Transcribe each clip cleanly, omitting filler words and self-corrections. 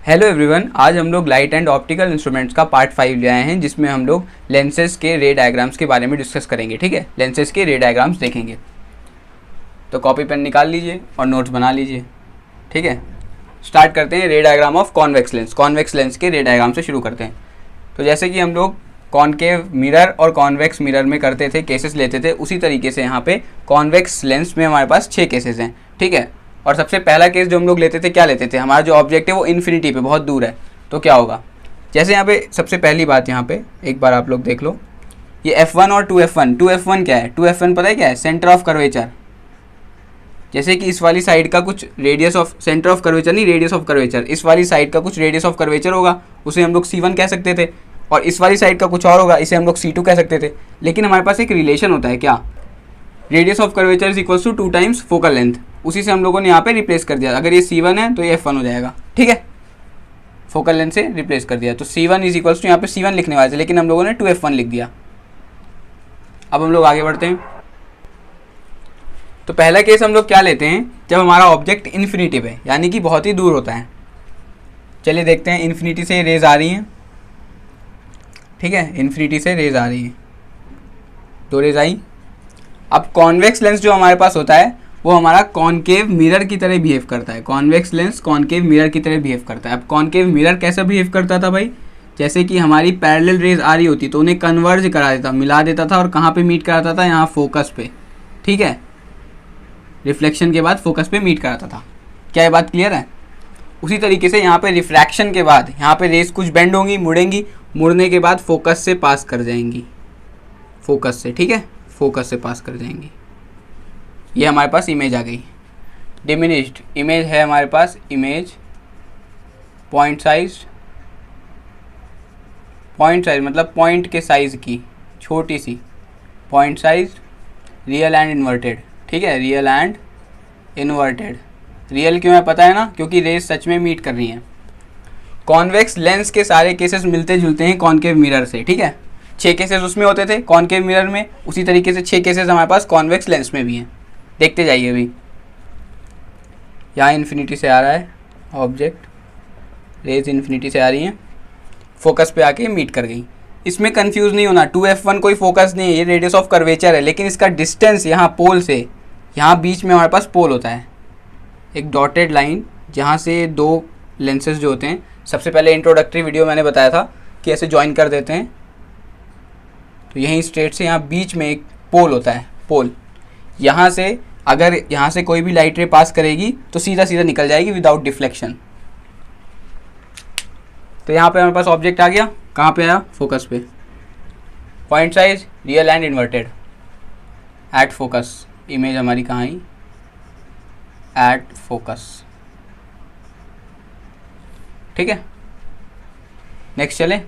Hello everyone, आज हम लोग लाइट एंड ऑप्टिकल इंस्ट्रूमेंट्स का पार्ट 5 ले आए हैं, जिसमें हम लोग लेंसेज के रे डायग्राम्स के बारे में डिस्कस करेंगे। ठीक है, लेंसेज के रे डायग्राम्स देखेंगे। तो कॉपी पेन निकाल लीजिए और नोट्स बना लीजिए। ठीक है, स्टार्ट करते हैं रे diagram of convex lens. Convex lens के रे डायग्राम से शुरू करते हैं। तो जैसे कि हम लोग कॉनकेव मिरर और कॉन्वेक्स मिरर में करते थे, केसेस लेते थे, उसी तरीके से यहाँ पे कॉन्वेक्स लेंस में हमारे पास 6 केसेस हैं। ठीक है, और सबसे पहला केस जो हम लोग लेते थे, क्या लेते थे, हमारा जो ऑब्जेक्ट है वो इन्फिनिटी पे बहुत दूर है, तो क्या होगा। जैसे यहाँ पे सबसे पहली बात, यहाँ पे एक बार आप लोग देख लो, ये F1 और 2F1। 2F1 क्या है, 2F1 पता है क्या है, सेंटर ऑफ कर्वेचर। जैसे कि इस वाली साइड का कुछ radius of centre of curvature, नहीं रेडियस ऑफ कर्वेचर, इस वाली साइड का कुछ रेडियस ऑफ कर्वेचर होगा, उसे हम लोग C1 कह सकते थे, और इस वाली साइड का कुछ और होगा, इसे हम लोग C2 कह सकते थे। लेकिन हमारे पास एक रिलेशन होता है, क्या, radius of curvature is equals to 2 times focal length. उसी से हम लोगों ने यहाँ पे रिप्लेस कर दिया। अगर ये C1 है तो ये F1 हो जाएगा। ठीक है, फोकल लेंथ से रिप्लेस कर दिया, तो C1 इज इक्वल्स टू, यहाँ पे C1 लिखने वाले थे, लेकिन हम लोगों ने 2F1 लिख दिया। अब हम लोग आगे बढ़ते हैं। तो पहला केस हम लोग क्या लेते हैं, जब हमारा ऑब्जेक्ट इन्फिनिटी पे, यानी कि बहुत ही दूर होता है। चलिए देखते हैं, इन्फिनिटी से रेज आ रही हैं। ठीक है, इन्फिनिटी से रेज आ रही है, 2 रेज आई। अब कॉन्वेक्स लेंस जो हमारे पास होता है वो हमारा कॉनकेव मिरर की तरह बिहेव करता है। कॉन्वेक्स लेंस कॉनकेव मिरर की तरह बिहेव करता है। अब कॉनकेव मिरर कैसा बिहेव करता था भाई, जैसे कि हमारी पैरेलल रेज आ रही होती तो उन्हें कन्वर्ज करा देता, मिला देता था, और कहाँ पे मीट कराता था, यहाँ फोकस पे। ठीक है, रिफ्लेक्शन के बाद फोकस पे मीट कराता था। क्या ये बात क्लियर है। उसी तरीके से यहाँ पे रिफ्रैक्शन के बाद यहाँ पे रेज कुछ बेंड होंगी, मुड़ेंगी, मुड़ने के बाद फोकस से पास कर जाएंगी, फोकस से। ठीक है, फोकस से पास कर जाएंगी। ये हमारे पास इमेज आ गई, डिमिनिश्ड इमेज है हमारे पास। इमेज पॉइंट साइज मतलब पॉइंट के साइज की छोटी सी point size, real and inverted. ठीक है, रियल एंड इन्वर्टेड। रियल क्यों है पता है ना, क्योंकि रेज सच में मीट कर रही हैं। कॉन्वेक्स लेंस के सारे केसेस मिलते जुलते हैं कॉनकेव मिरर से। ठीक है, 6 केसेस उसमें होते थे कॉनकेव मिरर में, उसी तरीके से 6 केसेस हमारे पास कॉन्वेक्स लेंस में भी हैं। देखते जाइए। अभी यहाँ इन्फिनिटी से आ रहा है ऑब्जेक्ट, रेज इन्फिनिटी से आ रही हैं, फोकस पे आके मीट कर गई। इसमें कंफ्यूज नहीं होना, 2F1 कोई फोकस नहीं है, ये रेडियस ऑफ कर्वेचर है, लेकिन इसका डिस्टेंस यहाँ पोल से, यहाँ बीच में हमारे पास पोल होता है, एक डॉटेड लाइन, जहाँ से 2 लेंसेज जो होते हैं, सबसे पहले इंट्रोडक्टरी वीडियो मैंने बताया था कि ऐसे ज्वाइन कर देते हैं। तो यहीं स्ट्रेट से यहाँ बीच में एक पोल होता है, पोल। यहाँ से अगर यहाँ से कोई भी लाइट रे पास करेगी तो सीधा सीधा निकल जाएगी विदाउट डिफ्लेक्शन। तो यहाँ पे हमारे पास ऑब्जेक्ट आ गया, कहाँ पे आया, फोकस पे। Point size, real and inverted, at focus. Image हमारी कहाँ आई, एट फोकस। ठीक है, नेक्स्ट चले।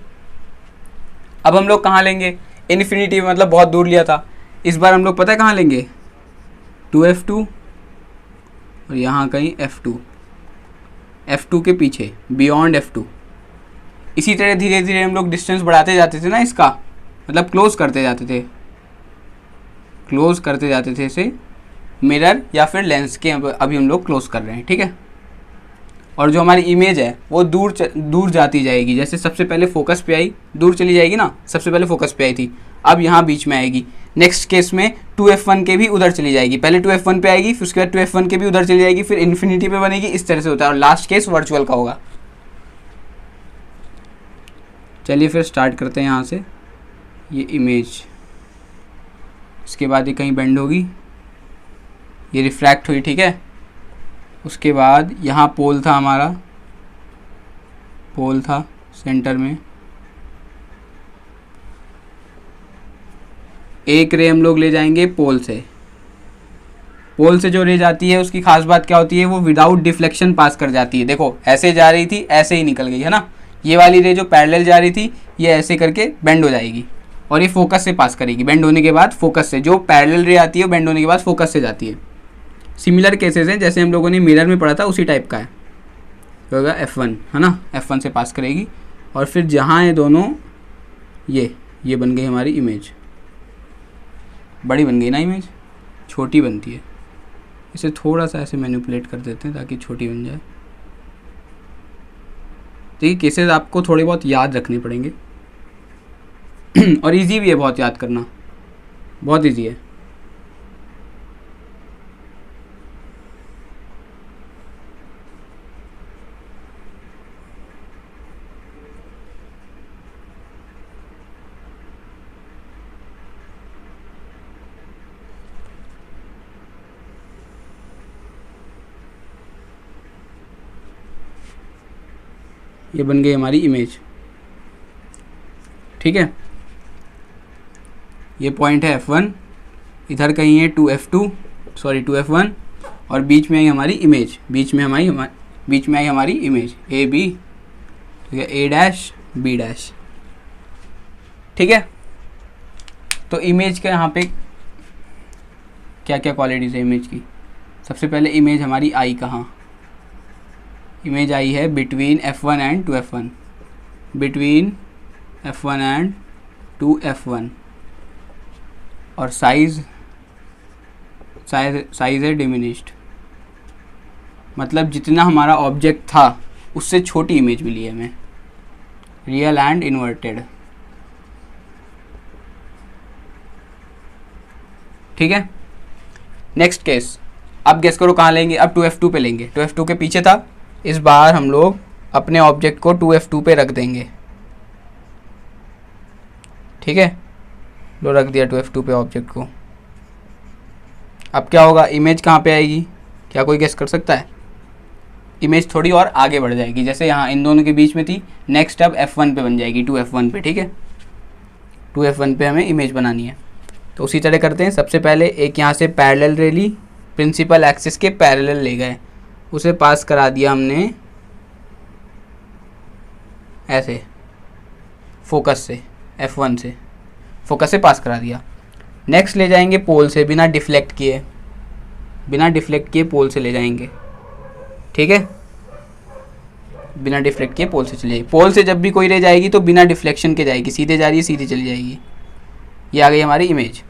अब हम लोग कहाँ लेंगे, इन्फिनिटी मतलब बहुत दूर लिया था, इस बार हम लोग पता है कहाँ लेंगे, 2F2 और यहाँ कहीं F2, F2 के पीछे, बियॉन्ड F2। इसी तरह धीरे धीरे हम लोग डिस्टेंस बढ़ाते जाते थे ना, इसका मतलब क्लोज करते जाते थे इसे मिरर या फिर लेंस के। अभी हम लोग क्लोज कर रहे हैं। ठीक है, और जो हमारी इमेज है वो दूर जाती जाएगी। जैसे सबसे पहले फोकस पे आई, दूर चली जाएगी ना, सबसे पहले फोकस पे आई थी, अब यहाँ बीच में आएगी। नेक्स्ट केस में 2F1 के भी उधर चली जाएगी, पहले 2F1 पे आएगी, फिर उसके बाद 2F1 के भी उधर चली जाएगी, फिर इन्फिनिटी पे बनेगी। इस तरह से होता है, और लास्ट केस वर्चुअल का होगा। चलिए फिर स्टार्ट करते हैं यहाँ से। ये इमेज, इसके बाद ये कहीं बेंड होगी, ये रिफ्रैक्ट हुई। ठीक है, उसके बाद यहाँ पोल था हमारा, पोल था सेंटर में, एक रे हम लोग ले जाएंगे पोल से। पोल से जो रे जाती है उसकी खास बात क्या होती है, वो विदाउट डिफ्लेक्शन पास कर जाती है। देखो ऐसे जा रही थी, ऐसे ही निकल गई है ना। ये वाली रे जो पैरेलल जा रही थी, ये ऐसे करके बेंड हो जाएगी, और ये फोकस से पास करेगी। बेंड होने के बाद फोकस से, जो पैरेलल रे आती है वो बेंड होने के बाद फोकस से जाती है। सिमिलर केसेस हैं, जैसे हम लोगों ने मिरर में पढ़ा था, उसी टाइप का है। तो होगा F1 है ना, F1 से पास करेगी, और फिर जहाँ है दोनों, ये बन गई हमारी इमेज। बड़ी बन गई ना इमेज, छोटी बनती है। इसे थोड़ा सा ऐसे मैनिपुलेट कर देते हैं ताकि छोटी बन जाए। तो ये केसेस आपको थोड़े बहुत याद रखने पड़ेंगे और इजी भी है बहुत याद करना, बहुत इजी है। ये बन गई हमारी इमेज, ठीक है। ये पॉइंट है F1, इधर कहीं है 2F1 और बीच में आई हमारी इमेज, बीच में आई हमारी इमेज AB, ठीक है, A' B', ठीक है। तो इमेज का यहाँ पे क्या क्या क्वालिटीज़ है इमेज की। सबसे पहले इमेज हमारी आई कहाँ, इमेज आई है between F1 and 2F1, between F1 and 2F1, और साइज है डिमिनिश्ड, मतलब जितना हमारा ऑब्जेक्ट था उससे छोटी इमेज मिली है हमें, रियल एंड इन्वर्टेड, ठीक है। नेक्स्ट केस, अब गेस करो कहाँ लेंगे, अब 2F2 पे लेंगे, 2F2 के पीछे था, इस बार हम लोग अपने ऑब्जेक्ट को 2F2 पे रख देंगे, ठीक है। लो रख दिया 2F2 पे ऑब्जेक्ट को। अब क्या होगा, इमेज कहाँ पे आएगी, क्या कोई गेस कर सकता है। इमेज थोड़ी और आगे बढ़ जाएगी, जैसे यहाँ इन दोनों के बीच में थी, नेक्स्ट अब F1 पे बन जाएगी, 2F1 पे, ठीक है। 2F1 पे हमें इमेज बनानी है, तो उसी तरह करते हैं। सबसे पहले एक यहाँ से पैरेलल रे ली, प्रिंसिपल एक्सिस के पैरेलल ले गए, उसे पास करा दिया हमने ऐसे फोकस से, F1 से फोकस से पास करा दिया। नेक्स्ट ले जाएंगे पोल से, बिना डिफ्लेक्ट किए पोल से ले जाएंगे, ठीक है। बिना डिफ्लेक्ट किए पोल से चली जाएगी, पोल से जब भी कोई रे जाएगी तो बिना डिफ्लेक्शन के जाएगी, सीधे जा रही है सीधे चली जाएगी। ये आ गई हमारी इमेज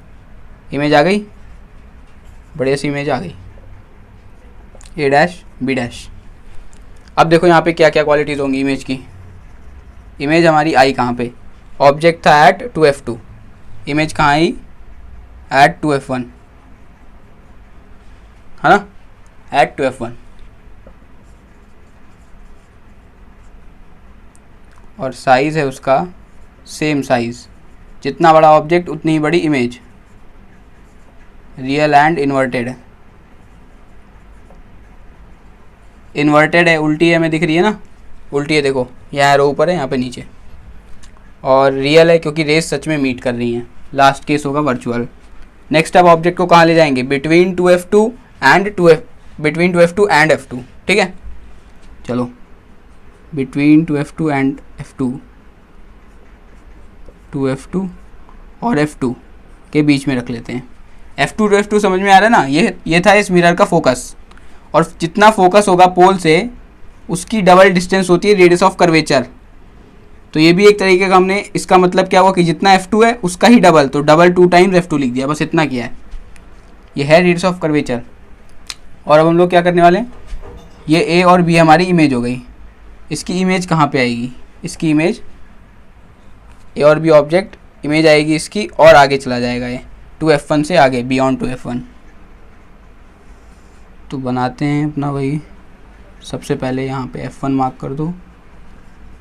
आ गई, बढ़िया सी इमेज आ गई, A' B'। अब देखो यहाँ पे क्या क्या क्वालिटीज़ होंगी इमेज की। इमेज हमारी आई कहाँ पे, ऑब्जेक्ट था एट 2F2, इमेज कहाँ आई एट 2F1, है ना, एट 2F1, और साइज़ है उसका सेम साइज़, जितना बड़ा ऑब्जेक्ट उतनी ही बड़ी image, real and inverted. Inverted है, उल्टी है, हमें दिख रही है ना, उल्टी है, देखो यहाँ एरो ऊपर है, यहाँ पे नीचे, और रियल है क्योंकि रेस सच में मीट कर रही हैं। लास्ट केस होगा वर्चुअल। नेक्स्ट अब ऑब्जेक्ट को कहाँ ले जाएंगे, बिटवीन 2F2 एंड F2, ठीक है। चलो between 2F2 and F2, 2F2 और F2 के बीच में रख लेते हैं। F2 to F2 समझ में आ रहा है ना, ये था इस मिरर का फोकस, और जितना फोकस होगा पोल से उसकी डबल डिस्टेंस होती है रेडियस ऑफ कर्वेचर। तो ये भी एक तरीके का हमने, इसका मतलब क्या हुआ कि जितना F2 है उसका ही डबल, तो डबल 2 टाइम्स F2 लिख दिया, बस इतना किया है। ये है रेडियस ऑफ कर्वेचर। और अब हम लोग क्या करने वाले हैं, ये A और B हमारी इमेज हो गई, इसकी इमेज कहाँ पे आएगी, इसकी इमेज A और B ऑब्जेक्ट इमेज आएगी इसकी, और आगे चला जाएगा ये 2F1 से आगे, बियॉन्ड 2F1। तो बनाते हैं अपना वही, सबसे पहले यहाँ पे F1 मार्क कर दो,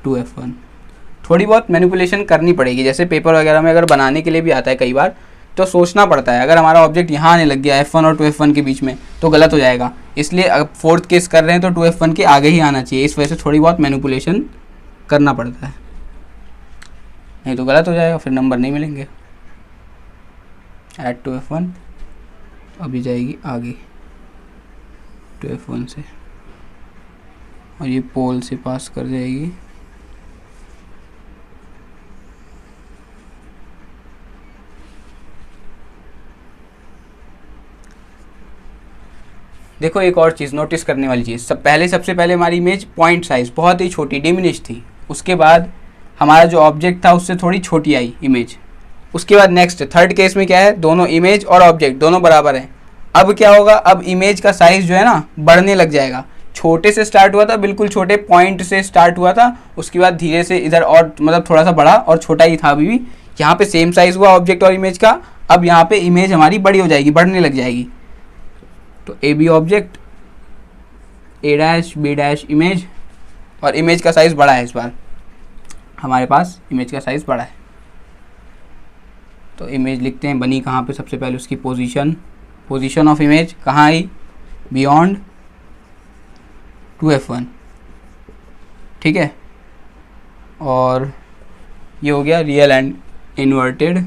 2F1। थोड़ी बहुत मैनिपुलेशन करनी पड़ेगी, जैसे पेपर वगैरह में अगर बनाने के लिए भी आता है कई बार, तो सोचना पड़ता है, अगर हमारा ऑब्जेक्ट यहाँ आने लग गया F1 और 2F1 के बीच में तो गलत हो जाएगा। इसलिए अब फोर्थ केस कर रहे हैं तो 2F1 के आगे ही आना चाहिए, इस वजह से थोड़ी बहुत मैनिपुलेशन करना पड़ता है, नहीं तो गलत हो जाएगा, फिर नंबर नहीं मिलेंगे। एट 2F1 अभी जाएगी आगे 2F1 से, और ये पोल से पास कर जाएगी, देखो एक और चीज़ नोटिस करने वाली चीज़, सबसे पहले हमारी इमेज पॉइंट साइज़ बहुत ही छोटी डिमिनिश थी, उसके बाद हमारा जो ऑब्जेक्ट था उससे थोड़ी छोटी आई इमेज। उसके बाद नेक्स्ट थर्ड केस में क्या है, दोनों इमेज और ऑब्जेक्ट दोनों बराबर हैं। अब क्या होगा, अब इमेज का साइज़ जो है ना बढ़ने लग जाएगा, छोटे से स्टार्ट हुआ था, बिल्कुल छोटे पॉइंट से स्टार्ट हुआ था, उसके बाद धीरे से इधर और मतलब थोड़ा सा बड़ा और छोटा ही था अभी भी। यहाँ पे सेम साइज हुआ ऑब्जेक्ट और इमेज का, अब यहाँ पे इमेज हमारी बड़ी हो जाएगी, बढ़ने लग जाएगी। तो A B object, A dash B dash image, और इमेज का साइज़ बड़ा है इस बार, हमारे पास इमेज का साइज़ बड़ा है। तो इमेज लिखते हैं, बनी कहाँ पे, सबसे पहले उसकी पोजीशन ऑफ इमेज कहाँ आई, बियॉन्ड 2f1, ठीक है। और ये हो गया रियल एंड इन्वर्टेड,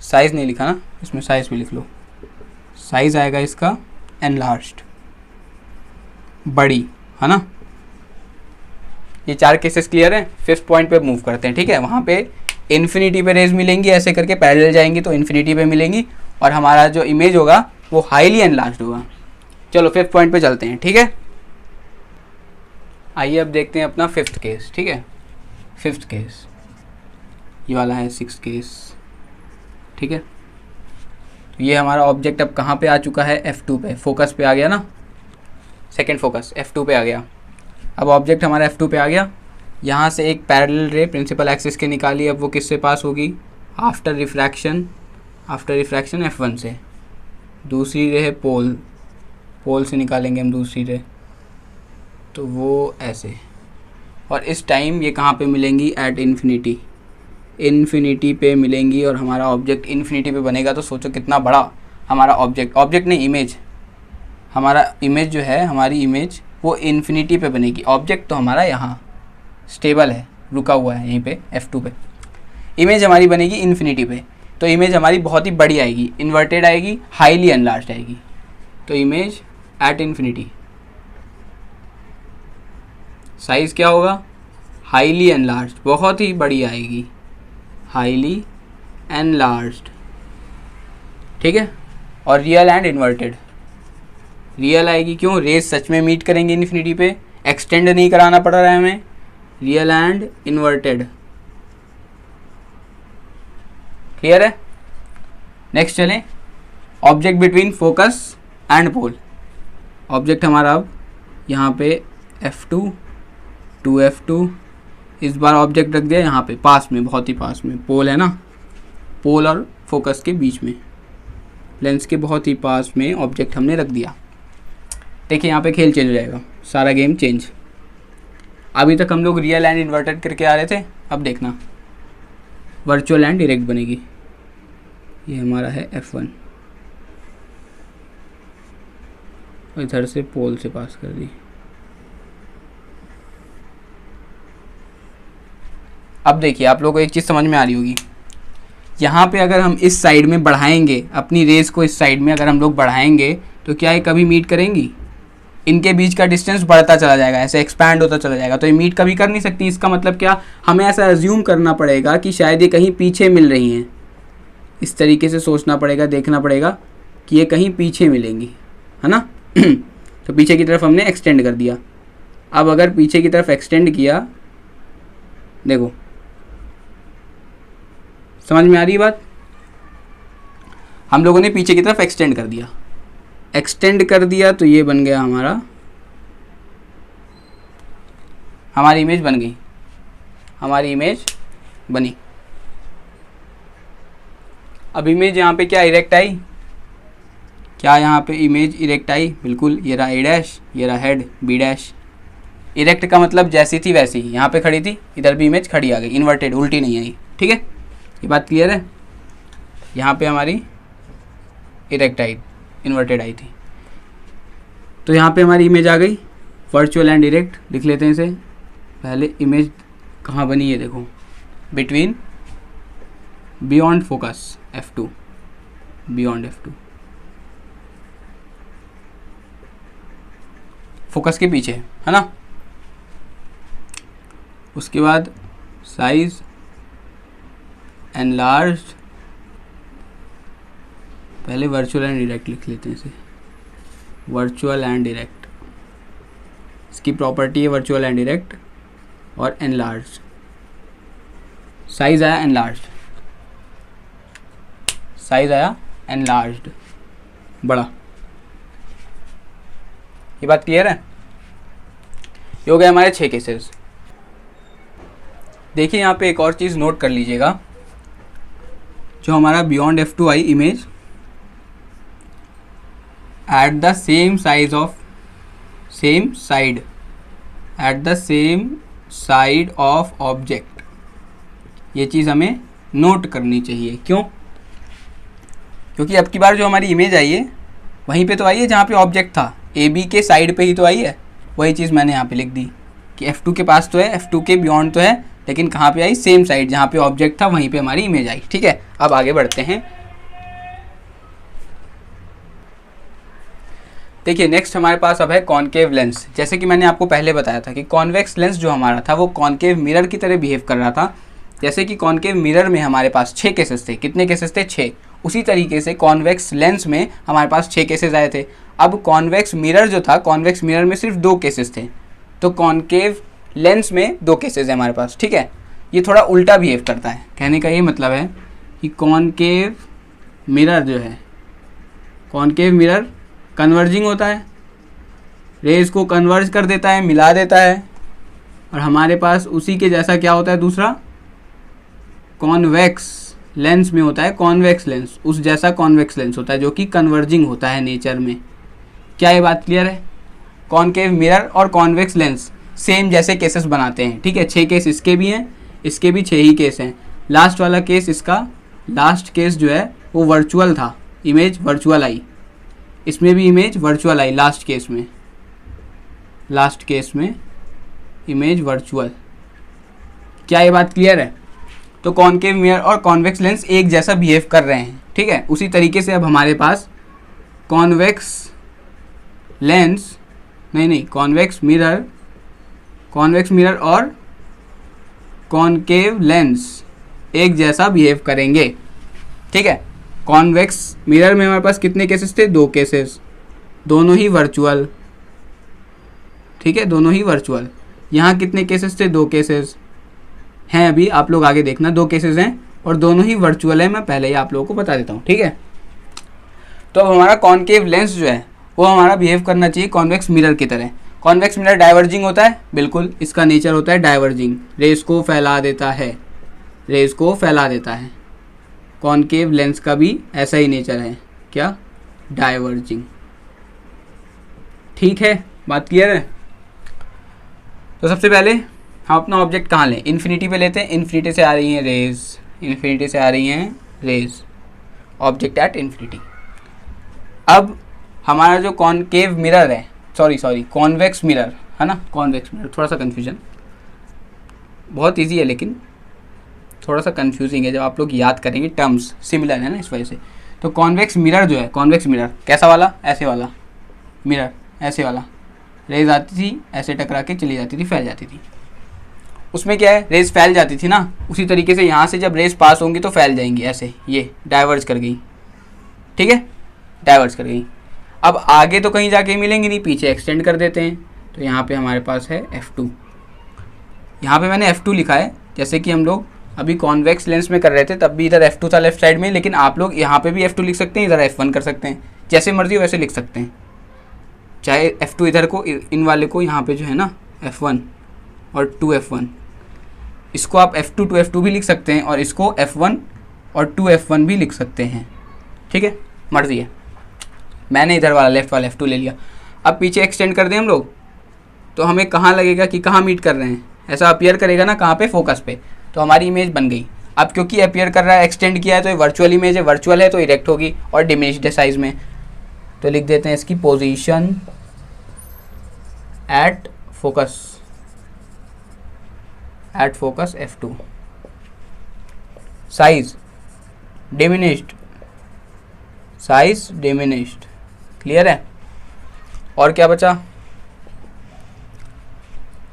साइज़ नहीं लिखा ना, इसमें साइज़ भी लिख लो। साइज़ आएगा इसका एनलार्ज्ड, बड़ी, है ना। ये 4 केसेस क्लियर हैं। 5th पॉइंट पे मूव करते हैं, ठीक है। वहाँ पे इन्फिनिटी पे रेज मिलेंगी, ऐसे करके पैरेलल जाएंगी तो इन्फिनिटी पे मिलेंगी, और हमारा जो इमेज होगा वो हाईली एनलार्ज्ड होगा। चलो 5th पॉइंट पे चलते हैं, ठीक है। आइए अब देखते हैं अपना 5th केस, ठीक है। 5th केस ये वाला है, 6th केस, ठीक है। तो ये हमारा ऑब्जेक्ट अब कहाँ पे आ चुका है, F2 पे, फोकस पे आ गया ना, सेकेंड फोकस F2 पे आ गया। अब ऑब्जेक्ट हमारा F2 पे आ गया, यहाँ से एक पैरेलल रे प्रिंसिपल एक्सिस के निकाली, अब वो किससे पास होगी, आफ्टर रिफ्रैक्शन F1 से। दूसरी रे है पोल से निकालेंगे हम दूसरी रे, तो वो ऐसे, और इस टाइम ये कहाँ पे मिलेंगी, एट इन्फिनिटी पे मिलेंगी, और हमारा ऑब्जेक्ट इन्फिनिटी पे बनेगा। तो सोचो कितना बड़ा हमारा ऑब्जेक्ट नहीं, इमेज, हमारा इमेज जो है, हमारी इमेज वो इन्फिनिटी पे बनेगी। ऑब्जेक्ट तो हमारा यहाँ स्टेबल है, रुका हुआ है यहीं पे F2 पे, इमेज हमारी बनेगी इन्फिनिटी पे। तो इमेज हमारी बहुत ही बड़ी आएगी, इन्वर्टेड आएगी, हाईली एनलार्ज्ड आएगी। तो इमेज एट इन्फिनिटी, साइज़ क्या होगा, हाईली एनलार्ज्ड, बहुत ही बड़ी आएगी, हाईली एनलार्ज्ड, ठीक है। और रियल एंड इन्वर्टेड, रियल आएगी, क्यों, रेज सच में मीट करेंगे इन्फिनिटी पे, एक्सटेंड नहीं कराना पड़ रहा है हमें, रियल एंड इन्वर्टेड, क्लियर है। नेक्स्ट चलें, object between focus and pole. Object हमारा अब यहाँ पे F2 2F2, इस बार ऑब्जेक्ट रख दिया यहाँ पे पास में, बहुत ही पास में, पोल है ना, पोल और फोकस के बीच में, लेंस के बहुत ही पास में ऑब्जेक्ट हमने रख दिया। देखिए यहाँ पे खेल चेंज हो जाएगा, सारा गेम चेंज। अभी तक हम लोग रियल एंड इन्वर्टेड करके आ रहे थे, अब देखना वर्चुअल एंड डायरेक्ट बनेगी। ये हमारा है F1, और इधर से पोल से पास कर दी। अब देखिए आप लोगों को एक चीज़ समझ में आ रही होगी, यहाँ पे अगर हम इस साइड में बढ़ाएंगे अपनी रेस को, इस साइड में अगर हम लोग बढ़ाएंगे तो क्या ये कभी मीट करेंगी, इनके बीच का डिस्टेंस बढ़ता चला जाएगा, ऐसे एक्सपैंड होता चला जाएगा, तो ये मीट कभी कर नहीं सकती। इसका मतलब क्या, हमें ऐसा अज्यूम करना पड़ेगा कि शायद ये कहीं पीछे मिल रही हैं, इस तरीके से सोचना पड़ेगा, देखना पड़ेगा कि ये कहीं पीछे मिलेंगी, है ना। तो पीछे की तरफ हमने एक्सटेंड कर दिया। अब अगर पीछे की तरफ एक्सटेंड किया, देखो समझ में आ रही बात, हम लोगों ने पीछे की तरफ एक्सटेंड कर दिया, तो ये बन गया हमारी इमेज बन गई, हमारी इमेज बनी। अब इमेज यहाँ पे क्या इरेक्ट आई, क्या यहाँ पे इमेज इरेक्ट आई, बिल्कुल। ये रहा A डैश, ये रहा हेड B डैश। इरेक्ट का मतलब जैसी थी वैसी, यहाँ पे खड़ी थी, इधर भी इमेज खड़ी आ गई, इन्वर्टेड, उल्टी नहीं आई, ठीक है। ये बात क्लियर है। यहाँ पे हमारी इरेक्ट आई, इन्वर्टेड आई थी, तो यहाँ पे हमारी इमेज आ गई। वर्चुअल एंड डायरेक्ट लिख लेते हैं इसे। पहले इमेज कहाँ बनी है, देखो, between, beyond focus F2, beyond F2, focus के पीछे, है ना। उसके बाद साइज एनलार्ज्ड, पहले वर्चुअल एंड डायरेक्ट लिख लेते हैं इसे, वर्चुअल एंड डायरेक्ट, इसकी प्रॉपर्टी है वर्चुअल एंड डायरेक्ट, और एनलार्ज्ड, साइज आया एनलार्ज्ड, साइज आया एनलार्ज्ड, बड़ा। ये बात क्लियर है? ये हो गए हमारे 6 केसेस। देखिए यहाँ पे एक और चीज़ नोट कर लीजिएगा, जो हमारा beyond F2 I image at the same size of same side at the same side of object, ये चीज़ हमें नोट करनी चाहिए। क्यों? क्योंकि अब की बार जो हमारी इमेज आई है वहीं पे तो आई है जहाँ पे ऑब्जेक्ट था, ए बी के साइड पे ही तो आई है। वही चीज़ मैंने यहाँ पे लिख दी कि F2 के पास तो है, F2 के बियॉन्ड तो है, लेकिन कहाँ पे आई? सेम साइड, जहाँ पे ऑब्जेक्ट था वहीं पे हमारी इमेज आई। ठीक है, अब आगे बढ़ते हैं। देखिए नेक्स्ट हमारे पास अब है कॉनकेव लेंस। जैसे कि मैंने आपको पहले बताया था कि कॉन्वेक्स लेंस जो हमारा था वो कॉनकेव मिरर की तरह बिहेव कर रहा था। जैसे कि कॉनकेव मिरर में हमारे पास 6 केसेस थे। कितने केसेस थे? 6। उसी तरीके से कॉन्वेक्स लेंस में हमारे पास 6 केसेस आए थे। अब कॉन्वेक्स मिरर जो था, कॉन्वेक्स मिरर में सिर्फ 2 केसेस थे, तो कॉनकेव लेंस में 2 केसेस है हमारे पास। ठीक है, ये थोड़ा उल्टा बिहेव करता है। कहने का ये मतलब है कि कॉनकेव मिरर जो है, कॉनकेव मिरर कन्वर्जिंग होता है, रेज को कन्वर्ज कर देता है, मिला देता है। और हमारे पास उसी के जैसा क्या होता है दूसरा? कॉन्वेक्स लेंस में होता है कॉन्वेक्स लेंस, उस जैसा कॉन्वेक्स लेंस होता है जो कि कन्वर्जिंग होता है नेचर में। क्या ये बात क्लियर है? कॉनकेव मिरर और कॉन्वेक्स लेंस सेम जैसे केसेस बनाते हैं। ठीक है, 6 केस इसके भी हैं, इसके भी 6 ही केस हैं। लास्ट वाला केस, इसका लास्ट केस जो है वो वर्चुअल था, इमेज वर्चुअल आई। इसमें भी इमेज वर्चुअल आई लास्ट केस में, लास्ट केस में इमेज वर्चुअल। क्या ये बात क्लियर है? तो कॉनकेव मिरर और कॉन्वेक्स लेंस एक जैसा बिहेव कर रहे हैं। ठीक है, उसी तरीके से अब हमारे पास कॉन्वेक्स लेंस कॉन्वेक्स मिरर और कॉनकेव लेंस एक जैसा बिहेव करेंगे। ठीक है, कॉन्वेक्स मिरर में हमारे पास कितने केसेस थे? 2 केसेस, दोनों ही वर्चुअल। ठीक है, दोनों ही वर्चुअल। यहाँ कितने केसेस थे? 2 केसेस हैं। अभी आप लोग आगे देखना, 2 केसेस हैं और दोनों ही वर्चुअल है। मैं पहले ही आप लोगों को बता देता हूँ। ठीक है, तो अब हमारा कॉनकेव लेंस जो है वो हमारा बिहेव करना चाहिए कॉन्वेक्स मिरर की तरह। कॉन्वेक्स मिरर डाइवर्जिंग होता है, बिल्कुल इसका नेचर होता है डाइवर्जिंग, रेस को फैला देता है, रेस को फैला देता है। कॉनकेव लेंस का भी ऐसा ही नेचर है, क्या? डाइवर्जिंग। ठीक है, बात क्लियर है? तो सबसे पहले हम अपना ऑब्जेक्ट कहाँ लें? इन्फिनिटी पे लेते हैं। इन्फिनिटी से आ रही हैं रेज, इन्फिनिटी से आ रही हैं रेज, ऑब्जेक्ट एट इन्फिनिटी। अब हमारा जो कॉनकेव मिरर है, सॉरी कॉन्वेक्स मिरर है ना, कॉन्वेक्स मिरर, थोड़ा सा कन्फ्यूजन, बहुत ईजी है लेकिन थोड़ा सा कन्फ्यूजिंग है जब आप लोग याद करेंगे, टर्म्स सिमिलर है ना इस वजह से। तो कॉन्वेक्स मिरर जो है, कॉन्वेक्स मिरर कैसा वाला? ऐसे वाला मिरर, ऐसे वाला। रेज आती थी, ऐसे टकरा के चली जाती थी, फैल जाती थी। उसमें क्या है? रेज फैल जाती थी ना, उसी तरीके से यहाँ से जब रेज पास होंगी तो फैल जाएंगी ऐसे, ये डाइवर्ज कर गई। ठीक है, डाइवर्ज कर गई। अब आगे तो कहीं जाके मिलेंगी नहीं, पीछे एक्सटेंड कर देते हैं। तो यहाँ पे हमारे पास है F2। यहाँ पे मैंने F2 लिखा है, जैसे कि हम लोग अभी कॉन्वेक्स लेंस में कर रहे थे तब भी इधर F2 था लेफ्ट साइड में, लेकिन आप लोग यहाँ पे भी F2 लिख सकते हैं, इधर F1 कर सकते हैं, जैसे मर्जी वैसे लिख सकते हैं। चाहे F2 इधर को, इन वाले को यहाँ पे जो है ना F1 और 2F1, इसको आप F2 2F2 भी लिख सकते हैं और इसको F1 और 2F1 भी लिख सकते हैं। ठीक है, मर्जी है। मैंने इधर वाला लेफ्ट वाला F2 ले लिया। अब पीछे एक्सटेंड कर दें हम लोग तो हमें कहाँ लगेगा कि कहाँ मीट कर रहे हैं, ऐसा अपीयर करेगा ना, कहाँ पे? फोकस पे। तो हमारी इमेज बन गई। अब क्योंकि अपीयर कर रहा है, एक्सटेंड किया है, तो ये वर्चुअल इमेज है, वर्चुअल है तो इरेक्ट होगी और डिमिनिश्ड साइज में। तो लिख देते हैं इसकी position at focus F2, size diminished. Clear है? और क्या बचा?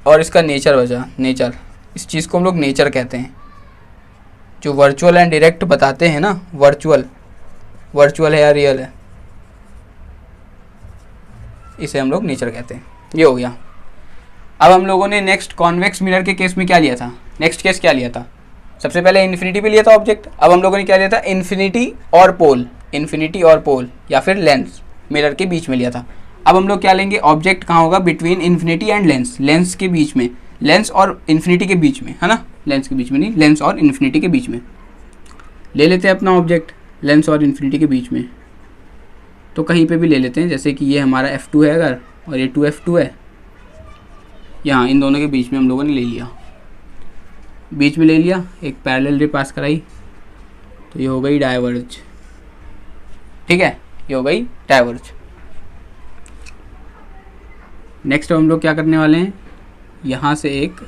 और इसका नेचर बचा। नेचर, इस चीज़ को हम लोग नेचर कहते हैं। जो वर्चुअल एंड डायरेक्ट बताते हैं ना, वर्चुअल है या रियल है, इसे हम लोग नेचर कहते हैं। ये हो गया। अब हम लोगों ने नेक्स्ट कॉन्वेक्स मिरर के केस में क्या लिया था? नेक्स्ट केस क्या लिया था? सबसे पहले इन्फिनिटी पे लिया था ऑब्जेक्ट। अब हम लोगों ने क्या लिया था? इन्फिनिटी और पोल। इन्फिनिटी और पोल या फिर लेंस मिरर के बीच में लिया था। अब हम लोग क्या लेंगे, ऑब्जेक्ट कहाँ होगा, between infinity and lens, lens के बीच में, लेंस और इन्फिनिटी के बीच में, है ना, लेंस के बीच में नहीं, लेंस और इन्फिनिटी के बीच में ले लेते हैं अपना ऑब्जेक्ट, लेंस और इन्फिनिटी के बीच में। तो कहीं पे भी ले लेते हैं, जैसे कि ये हमारा F2 है अगर, और ये 2F2 है, यहाँ इन दोनों के बीच में हम लोगों ने ले लिया, बीच में ले लिया, एक पैरेलल रे पास कराई, तो ये हो गई डाइवर्ज। ठीक है, ये हो गई डाइवर्ज। नेक्स्ट हम लोग क्या करने वाले हैं, यहाँ से एक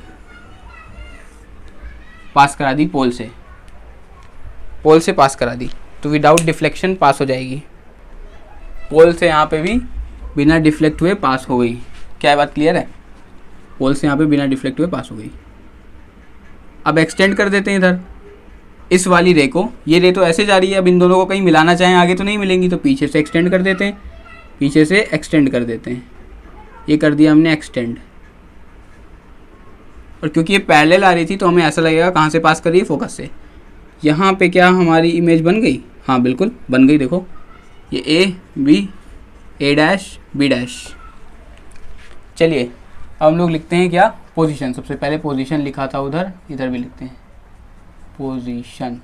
पास करा दी पोल से, पोल से पास करा दी, तो विदाउट डिफ्लेक्शन पास हो जाएगी। पोल से यहाँ पे भी बिना डिफ्लेक्ट हुए पास हो गई। क्या है, बात क्लियर है, पोल से यहाँ पे बिना डिफ्लेक्ट हुए पास हो गई। अब एक्सटेंड कर देते हैं इधर इस वाली रे को, ये रे तो ऐसे जा रही है, अब इन दोनों को कहीं मिलाना चाहें आगे तो नहीं मिलेंगी, तो पीछे से एक्सटेंड कर देते हैं, पीछे से एक्सटेंड कर देते हैं, ये कर दिया हमने एक्सटेंड। और क्योंकि ये पैरेलल आ रही थी तो हमें ऐसा लगेगा कहाँ से पास कर रही है, फोकस से। यहाँ पे क्या हमारी इमेज बन गई, हाँ बिल्कुल बन गई, देखो ये A B, A dash B dash. चलिए अब हम लोग लिखते हैं क्या, पोजीशन। सबसे पहले पोजीशन लिखा था उधर, इधर भी लिखते हैं पोजीशन।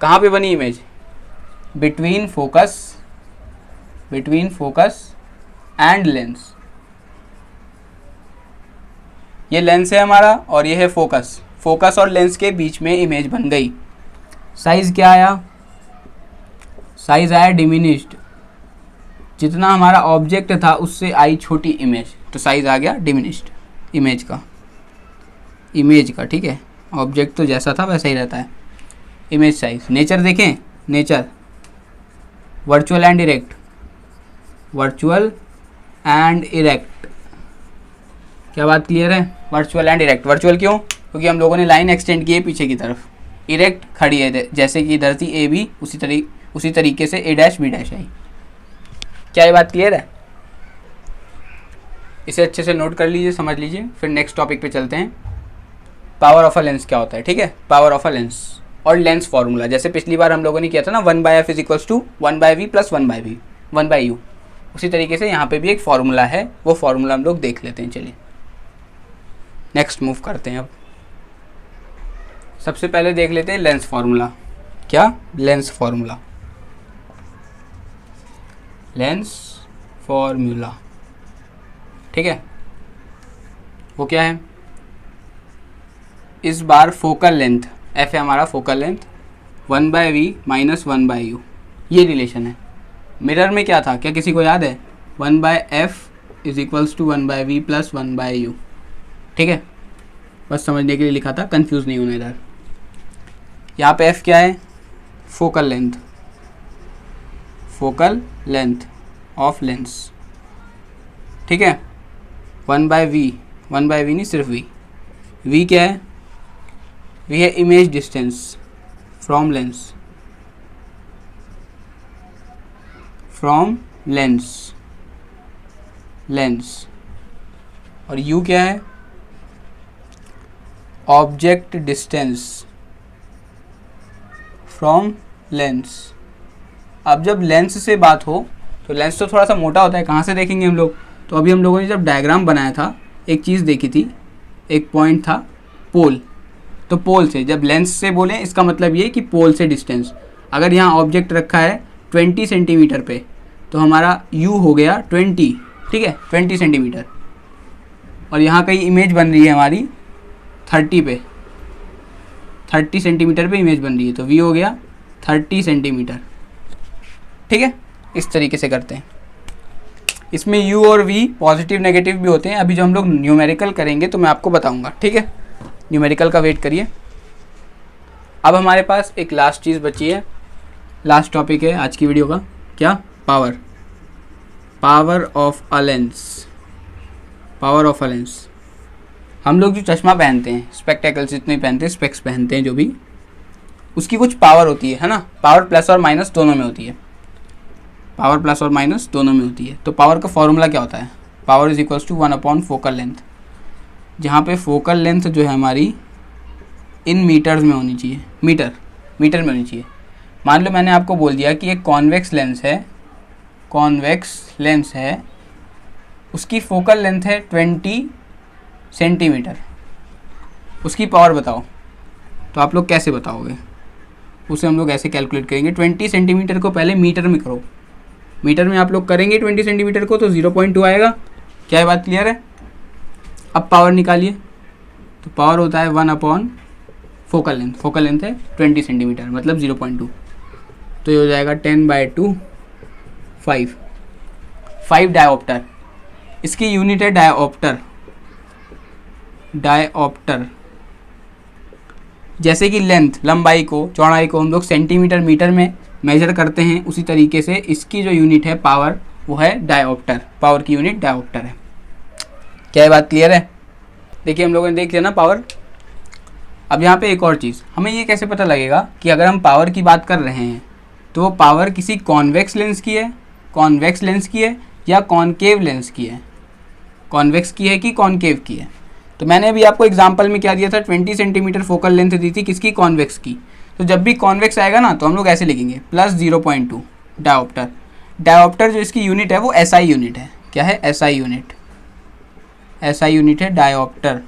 कहाँ पे बनी image, between focus, between focus and lens. ये लेंस है हमारा और ये है फोकस, फोकस और लेंस के बीच में इमेज बन गई। साइज क्या आया, साइज आया डिमिनिश्ड, जितना हमारा ऑब्जेक्ट था उससे आई छोटी इमेज, तो साइज आ गया डिमिनिश्ड इमेज का, इमेज का। ठीक है, ऑब्जेक्ट तो जैसा था वैसा ही रहता है, इमेज साइज। नेचर देखें, nature virtual and erect, virtual and erect. क्या बात क्लियर है, वर्चुअल एंड इरेक्ट। वर्चुअल क्यों, क्योंकि हम लोगों ने लाइन एक्सटेंड की है पीछे की तरफ। इरेक्ट खड़ी है, जैसे कि इधर थी ए बी, उसी तरीके से ए डैश बी डैश आई। क्या ये बात क्लियर है, इसे अच्छे से नोट कर लीजिए, समझ लीजिए। फिर नेक्स्ट टॉपिक पे चलते हैं, पावर ऑफ अ लेंस क्या होता है। ठीक है, पावर ऑफ अ लेंस और लेंस फॉर्मूला, जैसे पिछली बार हम लोगों ने किया था ना, 1/f is equals to 1/v plus 1/v 1/u, उसी तरीके से यहाँ पे भी एक फॉर्मूला है, वो फॉर्मूला हम लोग देख लेते हैं। चलिए नेक्स्ट मूव करते हैं। अब सबसे पहले देख लेते हैं लेंस फॉर्मूला। क्या, लेंस फॉर्मूला, लेंस फॉर्मूला। ठीक है, वो क्या है, इस बार फोकल लेंथ f है हमारा, focal length 1/v minus 1/u, ये रिलेशन है। मिरर में क्या था, क्या किसी को याद है, 1/f is equals to 1/v plus 1/u। ठीक है, बस समझने के लिए लिखा था, कंफ्यूज नहीं होना इधर। यहाँ पे f क्या है, focal length, focal length of lens. ठीक है, 1/v, 1/v नहीं सिर्फ v, v क्या है, v है image distance from lens, from lens, lens. और u क्या है, ऑब्जेक्ट डिस्टेंस फ्रॉम लेंस। अब जब लेंस से बात हो तो लेंस तो थोड़ा सा मोटा होता है, कहाँ से देखेंगे हम लोग, तो अभी हम लोगों ने जब डायग्राम बनाया था एक चीज़ देखी थी, एक पॉइंट था पोल, तो पोल से, जब लेंस से बोलें इसका मतलब ये कि पोल से डिस्टेंस। अगर यहाँ ऑब्जेक्ट रखा है 20 सेंटीमीटर पे, तो हमारा u हो गया 20, ठीक है 20 सेंटीमीटर, और यहाँ कहीं इमेज बन रही है हमारी 30 पे, 30 सेंटीमीटर पे इमेज बन रही है, तो v हो गया 30 सेंटीमीटर। ठीक है, इस तरीके से करते हैं। इसमें u और v पॉजिटिव नेगेटिव भी होते हैं, अभी जो हम लोग न्यूमेरिकल करेंगे तो मैं आपको बताऊंगा। ठीक है, न्यूमेरिकल का वेट करिए। अब हमारे पास एक लास्ट चीज़ बची है, लास्ट टॉपिक है आज की वीडियो का, क्या, power, power of a lens, power of a lens. हम लोग जो चश्मा पहनते हैं, स्पेक्टेकल्स जितने पहनते हैं, स्पेक्स पहनते हैं जो भी, उसकी कुछ पावर होती है ना, पावर प्लस और माइनस दोनों में होती है, पावर प्लस और माइनस दोनों में होती है। तो पावर का फॉर्मूला क्या होता है, power is equals to 1/, focal length, जहाँ पे फोकल लेंथ जो है हमारी इन मीटर्स में होनी चाहिए, मीटर में होनी चाहिए। मान लो मैंने आपको बोल दिया कि एक कॉन्वेक्स लेंस है, उसकी फोकल लेंथ है 20 सेंटीमीटर, उसकी पावर बताओ। तो आप लोग कैसे बताओगे? उसे हम लोग ऐसे कैलकुलेट करेंगे, 20 सेंटीमीटर को पहले मीटर में करो, मीटर में आप लोग करेंगे 20 सेंटीमीटर को तो 0.2 आएगा। क्या ये बात क्लियर है? अब पावर निकालिए, तो पावर होता है 1 अपॉन फोकल लेंथ है 20 सेंटीमीटर मतलब 0.2, तो ये हो जाएगा 10/2 5 डायोप्टर। इसकी यूनिट है डायोप्टर। जैसे कि लंबाई को, चौड़ाई को हम लोग सेंटीमीटर मीटर में मेजर करते हैं, उसी तरीके से इसकी जो यूनिट है पावर वो है डायोप्टर, पावर की यूनिट डायोप्टर है। क्या ये बात क्लियर है? देखिए हम लोगों ने देख लिया ना पावर। अब यहाँ पे एक और चीज़, हमें ये कैसे पता लगेगा कि अगर हम पावर की बात कर रहे हैं तो पावर किसी कॉन्वेक्स लेंस की है या कॉनकेव लेंस की है, कॉन्वेक्स की है कि कॉनकेव की है। तो मैंने अभी आपको एग्जांपल में क्या दिया था, 20 सेंटीमीटर फोकल लेंथ दी थी, किसकी? कॉन्वेक्स की। तो जब भी कॉन्वेक्स आएगा ना तो हम लोग ऐसे लिखेंगे +0.2 डायोप्टर जो इसकी यूनिट है वो SI यूनिट है। क्या है? SI यूनिट है डायोप्टर,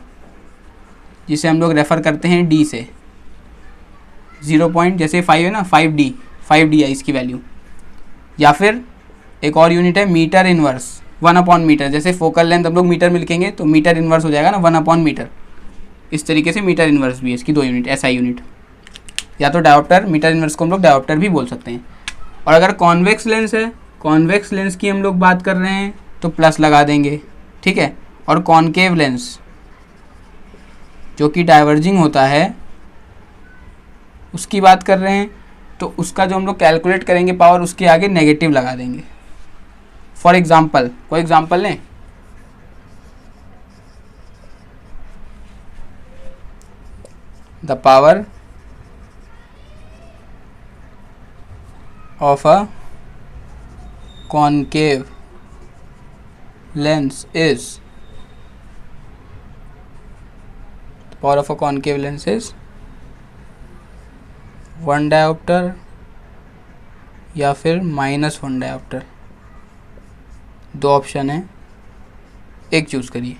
जिसे हम लोग रेफ़र करते हैं D से। 0. जैसे 5 है ना, 5D है इसकी वैल्यू। या फिर एक और यूनिट है मीटर इनवर्स, 1 अपॉन मीटर। जैसे फोकल लेंथ हम लोग मीटर में लिखेंगे तो मीटर इनवर्स हो जाएगा ना 1 अपॉन मीटर। इस तरीके से मीटर इनवर्स भी है इसकी 2 यूनिट, SI यूनिट। या तो डायोप्टर, मीटर इनवर्स को हम लोग डायोप्टर भी बोल सकते हैं। और अगर कॉन्वेक्स लेंस है, कॉन्वेक्स लेंस की हम लोग बात कर रहे हैं तो प्लस लगा देंगे, ठीक है। और कॉनकेव लेंस जो कि डाइवर्जिंग होता है उसकी बात कर रहे हैं तो उसका जो हम लोग कैलकुलेट करेंगे पावर, उसके आगे नेगेटिव लगा देंगे। फॉर एग्जाम्पल, कोई एग्जाम्पल लें, the power of a concave lens is, power of a concave lens is 1 dioptre या फिर -1 डायोप्टर। 2 ऑप्शन है, एक चूज़ करिए।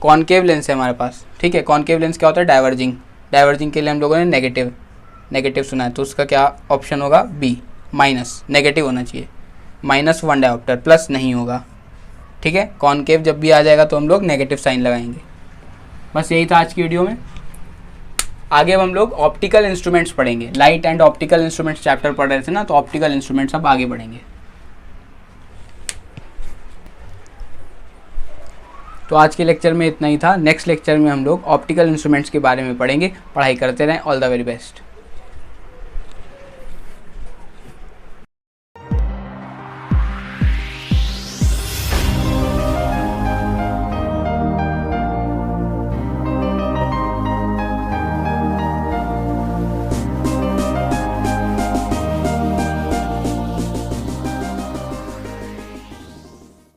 कॉनकेव लेंस है हमारे पास, ठीक है। कॉनकेव लेंस क्या होता है? डाइवर्जिंग के लिए हम लोगों ने नेगेटिव सुना है, तो उसका क्या ऑप्शन होगा? बी, माइनस, नेगेटिव होना चाहिए। -1 डायोप्टर, प्लस नहीं होगा, ठीक है। कॉनकेव जब भी आ जाएगा तो हम लोग नेगेटिव साइन लगाएंगे। बस यही था आज की वीडियो में। आगे अब हम लोग ऑप्टिकल इंस्ट्रूमेंट्स पढ़ेंगे। Light and optical instruments chapter पढ़ रहे थे ना, तो ऑप्टिकल इंस्ट्रूमेंट्स अब आगे बढ़ेंगे। तो आज के लेक्चर में इतना ही था। नेक्स्ट लेक्चर में हम लोग ऑप्टिकल इंस्ट्रूमेंट्स के बारे में पढ़ेंगे। पढ़ाई करते रहें। All the very best.